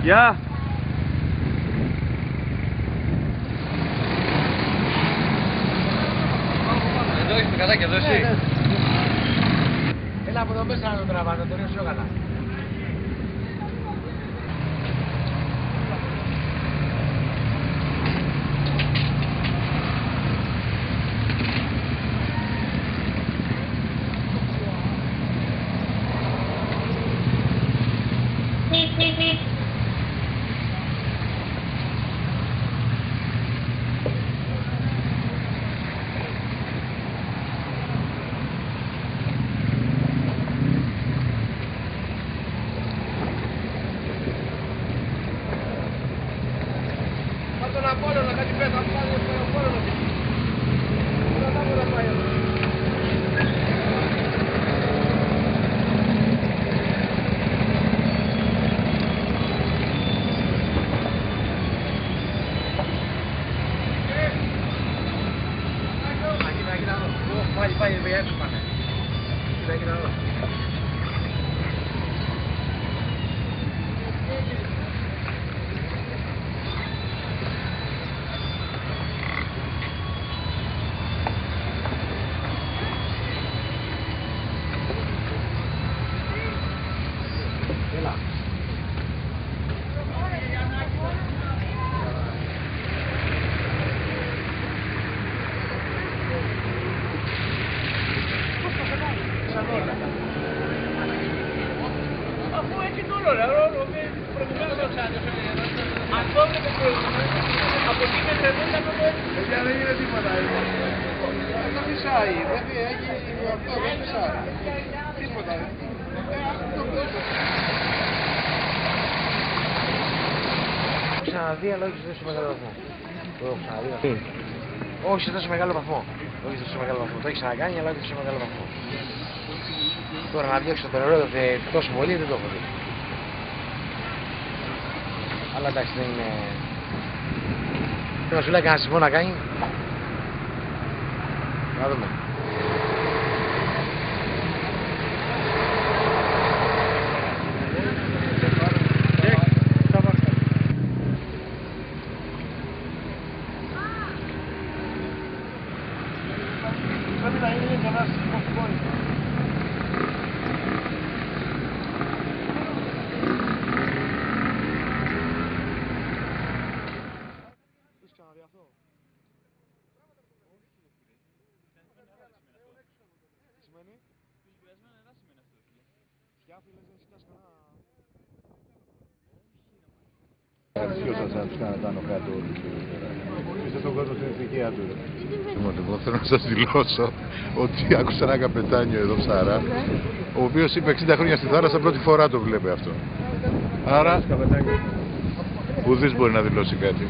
Γεια! Εδώ έχεις το κατάκι εδώ εσύ. Έλα από εδώ μέσα να το τραβάς, να το ρίξω καλά. Τον Απόλλωνα, κάτι πέτω, αν πάνε στον Απόλλωνα. Να πάει εδώ. Πάει, έξω πάνε. Κοίτα εδώ. Αφού έχει το ρόλο, προηγουμένως ο Ξάδιος αυτό έβλεπε προηγουμένως, από εκεί μέχρι εδώ ήταν όλο έτσι. Παιδιά δεν γίνεται τίποτα εδώ. Δεν φυσάει, αυτό δεν φυσάει. Τίποτα. Αυτό το έχω ξαναδεί, αλλά όχι σε τόσο μεγάλο βαθμό. Το έχω ξαναδεί. Όχι σε τόσο μεγάλο βαθμό. Όχι σε τόσο μεγάλο βαθμό. Το έχει ξανακάνει, αλλά όχι σε τόσο μεγάλο βαθμό. Τώρα να διώξω το νερό τόσο πολύ δεν το έχω δει. Αλλά εντάξει δεν είναι... Θέλω να σου λέει κανένα συμφωνώ να κάνει. Να δούμε. Πρέπει να είναι κανένας συμφωνικός. Αρισιώσασαν να τους κάνετε πάνω κάτω όλους. Είστε τον κόσμο στην ηθικία του. Εγώ θέλω να σας δηλώσω ότι άκουσα ένα καπετάνιο εδώ ψαρά, ο οποίος είπε 60 χρόνια στη θάλασσα, πρώτη φορά το βλέπει αυτό. Άρα, ουδής μπορεί να δηλώσει κάτι.